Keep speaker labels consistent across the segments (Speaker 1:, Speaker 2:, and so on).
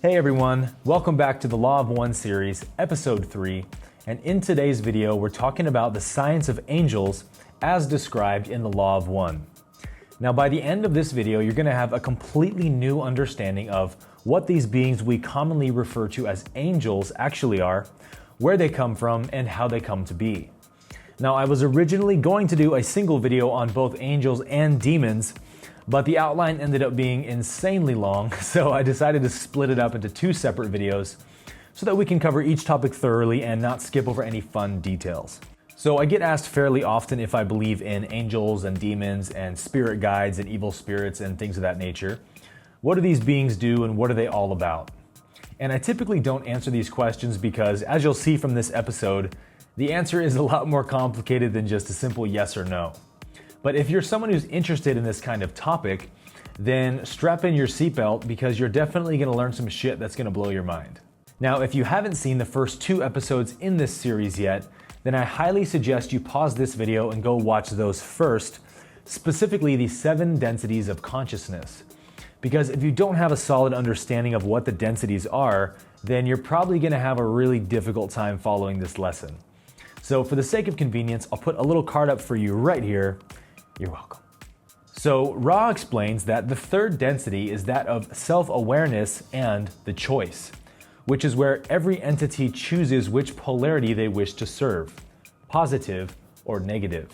Speaker 1: Hey everyone, welcome back to the Law of One series, episode 3, and in today's video we're talking about the science of angels as described in the Law of One. Now by the end of this video you're going to have a completely new understanding of what these beings we commonly refer to as angels actually are, where they come from, and how they come to be. Now I was originally going to do a single video on both angels and demons, but the outline ended up being insanely long, so I decided to split it up into 2 separate videos so that we can cover each topic thoroughly and not skip over any fun details. So I get asked fairly often if I believe in angels and demons and spirit guides and evil spirits and things of that nature. What do these beings do and what are they all about? And I typically don't answer these questions because, as you'll see from this episode, the answer is a lot more complicated than just a simple yes or no. But if you're someone who's interested in this kind of topic, then strap in your seatbelt because you're definitely going to learn some shit that's going to blow your mind. Now, if you haven't seen the first 2 episodes in this series yet, then I highly suggest you pause this video and go watch those first, specifically the 7 densities of consciousness. Because if you don't have a solid understanding of what the densities are, then you're probably going to have a really difficult time following this lesson. So for the sake of convenience, I'll put a little card up for you right here. You're welcome. So Ra explains that the 3rd density is that of self-awareness and the choice, which is where every entity chooses which polarity they wish to serve, positive or negative.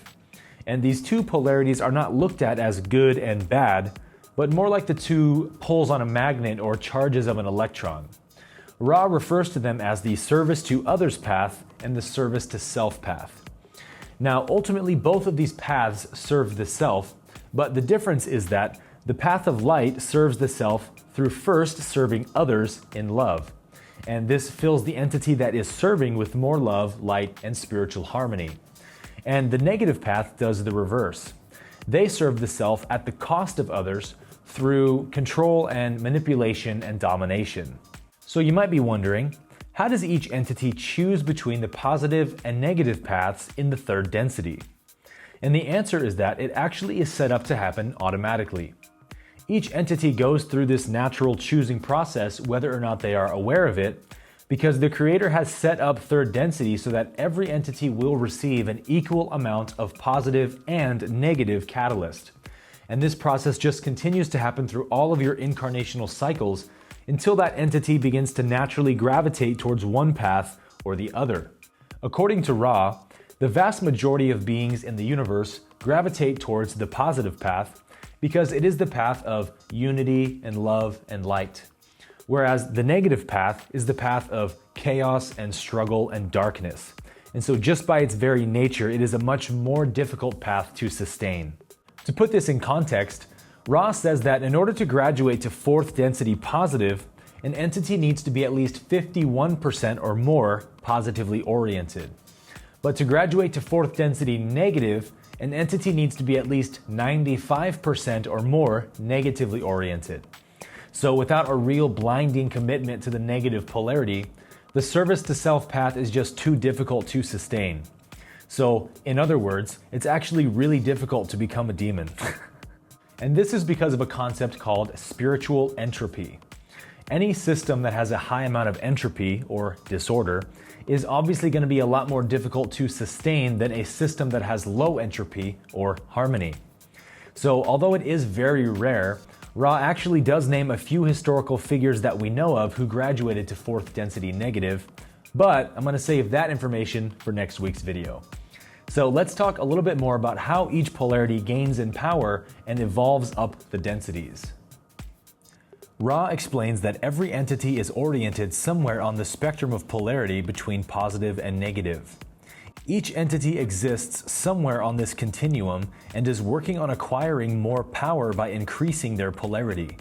Speaker 1: And these 2 polarities are not looked at as good and bad, but more like the 2 poles on a magnet or charges of an electron. Ra refers to them as the service to others path and the service to self path. Now, ultimately, both of these paths serve the self, but the difference is that the path of light serves the self through first serving others in love. And this fills the entity that is serving with more love, light, and spiritual harmony. And the negative path does the reverse. They serve the self at the cost of others through control and manipulation and domination. So you might be wondering, how does each entity choose between the positive and negative paths in the 3rd density? And the answer is that it actually is set up to happen automatically. Each entity goes through this natural choosing process whether or not they are aware of it, because the Creator has set up 3rd density so that every entity will receive an equal amount of positive and negative catalyst. And this process just continues to happen through all of your incarnational cycles until that entity begins to naturally gravitate towards one path or the other. According to Ra, the vast majority of beings in the universe gravitate towards the positive path because it is the path of unity and love and light, whereas the negative path is the path of chaos and struggle and darkness. And so just by its very nature, it is a much more difficult path to sustain. To put this in context, Ra says that in order to graduate to 4th density positive, an entity needs to be at least 51% or more positively oriented. But to graduate to 4th density negative, an entity needs to be at least 95% or more negatively oriented. So without a real blinding commitment to the negative polarity, the service to self path is just too difficult to sustain. So in other words, it's actually really difficult to become a demon. And this is because of a concept called spiritual entropy. Any system that has a high amount of entropy, or disorder, is obviously going to be a lot more difficult to sustain than a system that has low entropy, or harmony. So although it is very rare, Ra actually does name a few historical figures that we know of who graduated to 4th density negative, but I'm going to save that information for next week's video. So let's talk a little bit more about how each polarity gains in power and evolves up the densities. Ra explains that every entity is oriented somewhere on the spectrum of polarity between positive and negative. Each entity exists somewhere on this continuum and is working on acquiring more power by increasing their polarity.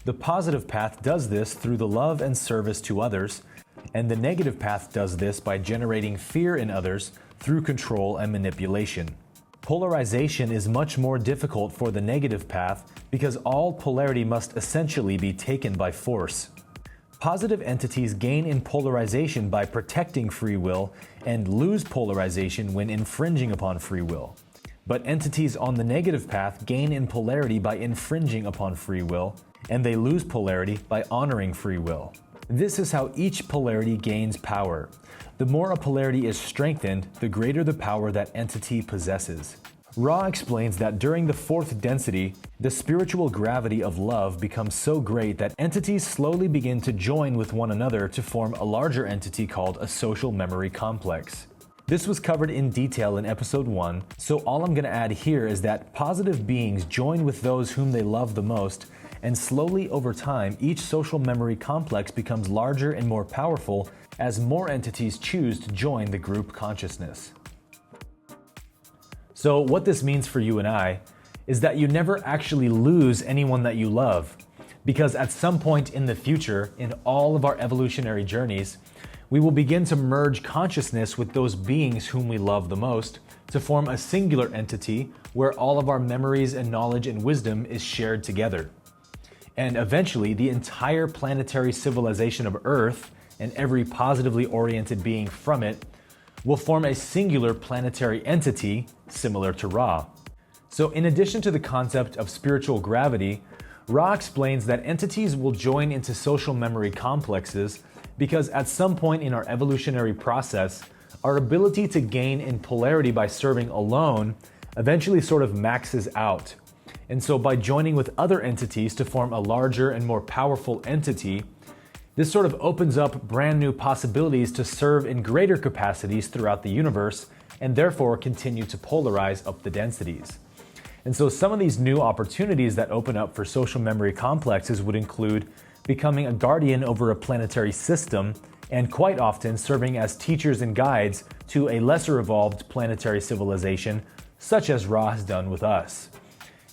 Speaker 1: The positive path does this through the love and service to others, and the negative path does this by generating fear in others through control and manipulation. Polarization is much more difficult for the negative path because all polarity must essentially be taken by force. Positive entities gain in polarization by protecting free will and lose polarization when infringing upon free will. But entities on the negative path gain in polarity by infringing upon free will and they lose polarity by honoring free will. This is how each polarity gains power. The more a polarity is strengthened, the greater the power that entity possesses. Ra explains that during the fourth density, the spiritual gravity of love becomes so great that entities slowly begin to join with one another to form a larger entity called a social memory complex. This was covered in detail in episode 1, so all I'm going to add here is that positive beings join with those whom they love the most, and slowly over time, each social memory complex becomes larger and more powerful as more entities choose to join the group consciousness. So what this means for you and I is that you never actually lose anyone that you love, because at some point in the future, in all of our evolutionary journeys, we will begin to merge consciousness with those beings whom we love the most to form a singular entity where all of our memories and knowledge and wisdom is shared together. And eventually, the entire planetary civilization of Earth and every positively oriented being from it will form a singular planetary entity similar to Ra. So in addition to the concept of spiritual gravity, Ra explains that entities will join into social memory complexes because at some point in our evolutionary process, our ability to gain in polarity by serving alone eventually sort of maxes out. And so by joining with other entities to form a larger and more powerful entity, this sort of opens up brand new possibilities to serve in greater capacities throughout the universe and therefore continue to polarize up the densities. And so some of these new opportunities that open up for social memory complexes would include becoming a guardian over a planetary system and quite often serving as teachers and guides to a lesser evolved planetary civilization, such as Ra has done with us.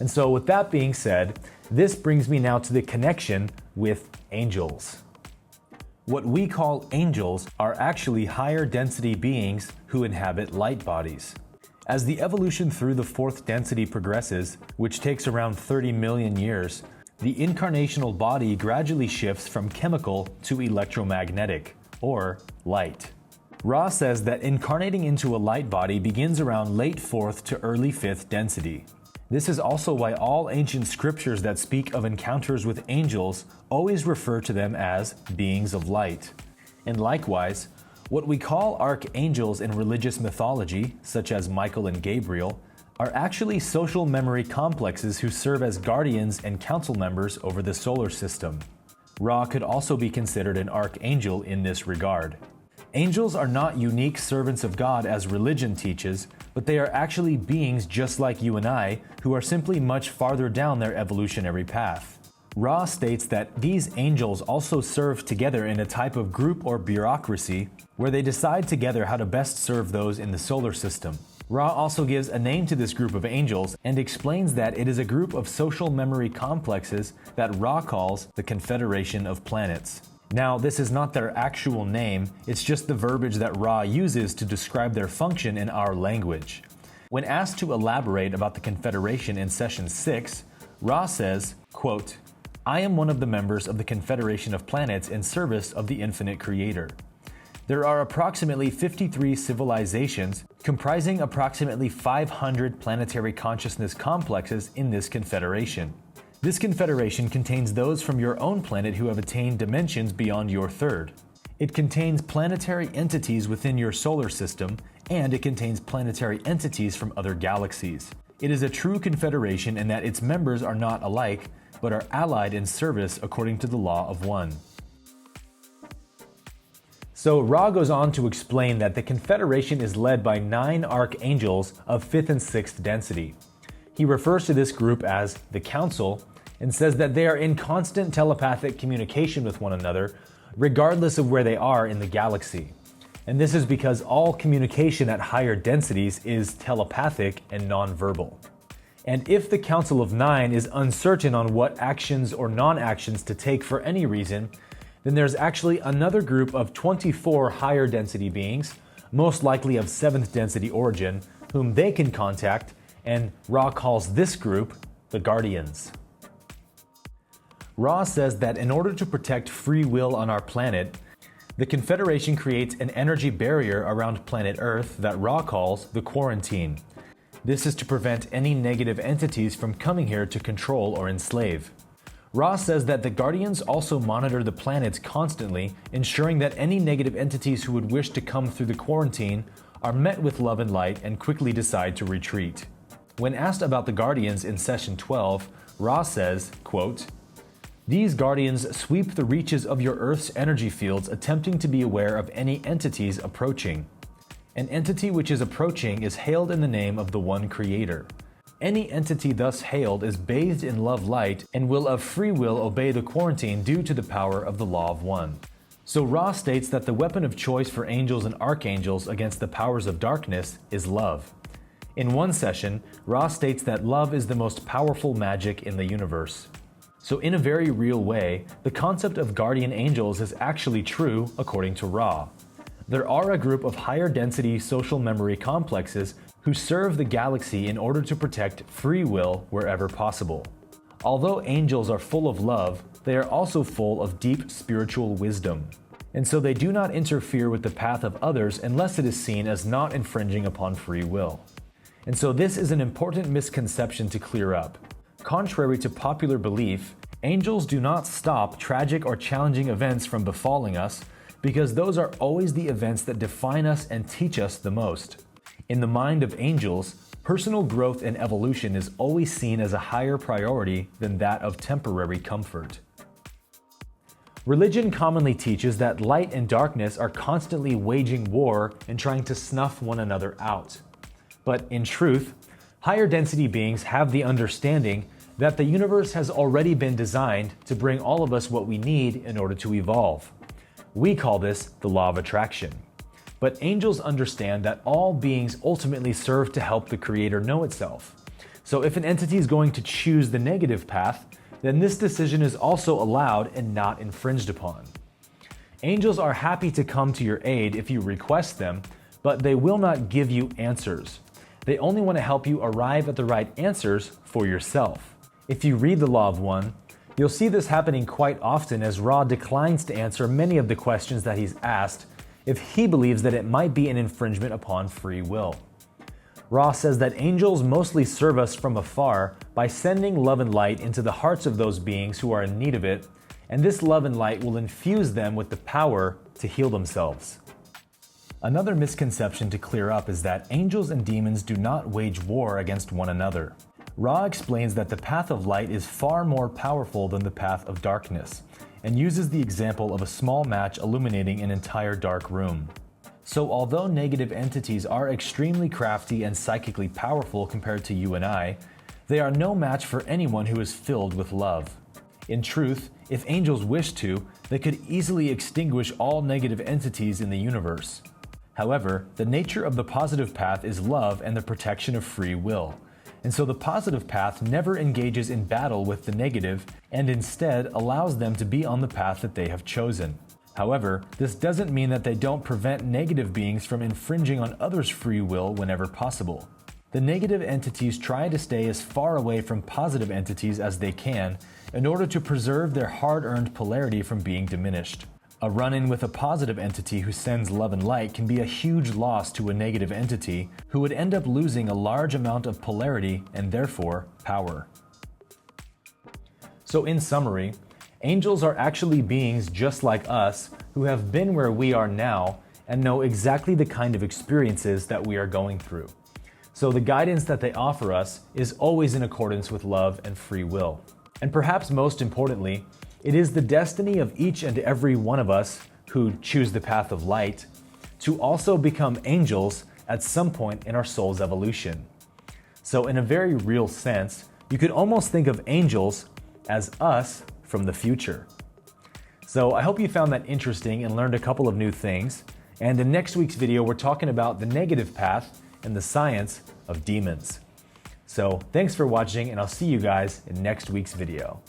Speaker 1: And so with that being said, this brings me now to the connection with angels. What we call angels are actually higher density beings who inhabit light bodies. As the evolution through the fourth density progresses, which takes around 30 million years, the incarnational body gradually shifts from chemical to electromagnetic, or light. Ra says that incarnating into a light body begins around late fourth to early fifth density. This is also why all ancient scriptures that speak of encounters with angels always refer to them as beings of light. And likewise, what we call archangels in religious mythology, such as Michael and Gabriel, are actually social memory complexes who serve as guardians and council members over the solar system. Ra could also be considered an archangel in this regard. Angels are not unique servants of God as religion teaches, but they are actually beings just like you and I, who are simply much farther down their evolutionary path. Ra states that these angels also serve together in a type of group or bureaucracy where they decide together how to best serve those in the solar system. Ra also gives a name to this group of angels and explains that it is a group of social memory complexes that Ra calls the Confederation of Planets. Now, this is not their actual name, it's just the verbiage that Ra uses to describe their function in our language. When asked to elaborate about the Confederation in Session 6, Ra says, quote, "I am one of the members of the Confederation of Planets in service of the Infinite Creator. There are approximately 53 civilizations comprising approximately 500 planetary consciousness complexes in this confederation. This confederation contains those from your own planet who have attained dimensions beyond your third. It contains planetary entities within your solar system, and it contains planetary entities from other galaxies. It is a true confederation in that its members are not alike, but are allied in service according to the law of one." So Ra goes on to explain that the Confederation is led by 9 archangels of 5th and 6th density. He refers to this group as the Council and says that they are in constant telepathic communication with one another, regardless of where they are in the galaxy. And this is because all communication at higher densities is telepathic and nonverbal. And if the Council of 9 is uncertain on what actions or non-actions to take for any reason, then there's actually another group of 24 higher density beings, most likely of 7th density origin, whom they can contact, and Ra calls this group the Guardians. Ra says that in order to protect free will on our planet, the Confederation creates an energy barrier around planet Earth that Ra calls the Quarantine. This is to prevent any negative entities from coming here to control or enslave. Ra says that the Guardians also monitor the planets constantly, ensuring that any negative entities who would wish to come through the quarantine are met with love and light and quickly decide to retreat. When asked about the Guardians in Session 12, Ra says, quote, "These Guardians sweep the reaches of your Earth's energy fields, attempting to be aware of any entities approaching. An entity which is approaching is hailed in the name of the One Creator. Any entity thus hailed is bathed in love light and will of free will obey the quarantine due to the power of the Law of One." So Ra states that the weapon of choice for angels and archangels against the powers of darkness is love. In one session, Ra states that love is the most powerful magic in the universe. So in a very real way, the concept of guardian angels is actually true according to Ra. There are a group of higher density social memory complexes who serve the galaxy in order to protect free will wherever possible. Although angels are full of love, they are also full of deep spiritual wisdom. And so they do not interfere with the path of others unless it is seen as not infringing upon free will. And so this is an important misconception to clear up. Contrary to popular belief, angels do not stop tragic or challenging events from befalling us, because those are always the events that define us and teach us the most. In the mind of angels, personal growth and evolution is always seen as a higher priority than that of temporary comfort. Religion commonly teaches that light and darkness are constantly waging war and trying to snuff one another out. But in truth, higher density beings have the understanding that the universe has already been designed to bring all of us what we need in order to evolve. We call this the law of attraction. But angels understand that all beings ultimately serve to help the Creator know itself. So if an entity is going to choose the negative path, then this decision is also allowed and not infringed upon. Angels are happy to come to your aid if you request them, but they will not give you answers. They only want to help you arrive at the right answers for yourself. If you read the Law of One, you'll see this happening quite often as Ra declines to answer many of the questions that he's asked if he believes that it might be an infringement upon free will. Ra says that angels mostly serve us from afar by sending love and light into the hearts of those beings who are in need of it, and this love and light will infuse them with the power to heal themselves. Another misconception to clear up is that angels and demons do not wage war against one another. Ra explains that the path of light is far more powerful than the path of darkness, and uses the example of a small match illuminating an entire dark room. So although negative entities are extremely crafty and psychically powerful compared to you and I, they are no match for anyone who is filled with love. In truth, if angels wished to, they could easily extinguish all negative entities in the universe. However, the nature of the positive path is love and the protection of free will. And so the positive path never engages in battle with the negative and instead allows them to be on the path that they have chosen. However, this doesn't mean that they don't prevent negative beings from infringing on others' free will whenever possible. The negative entities try to stay as far away from positive entities as they can in order to preserve their hard-earned polarity from being diminished. A run-in with a positive entity who sends love and light can be a huge loss to a negative entity who would end up losing a large amount of polarity and therefore power. So in summary, angels are actually beings just like us who have been where we are now and know exactly the kind of experiences that we are going through. So the guidance that they offer us is always in accordance with love and free will. And perhaps most importantly, it is the destiny of each and every one of us who choose the path of light to also become angels at some point in our soul's evolution. So in a very real sense, you could almost think of angels as us from the future. So I hope you found that interesting and learned a couple of new things. And in next week's video, we're talking about the negative path and the science of demons. So thanks for watching, and I'll see you guys in next week's video.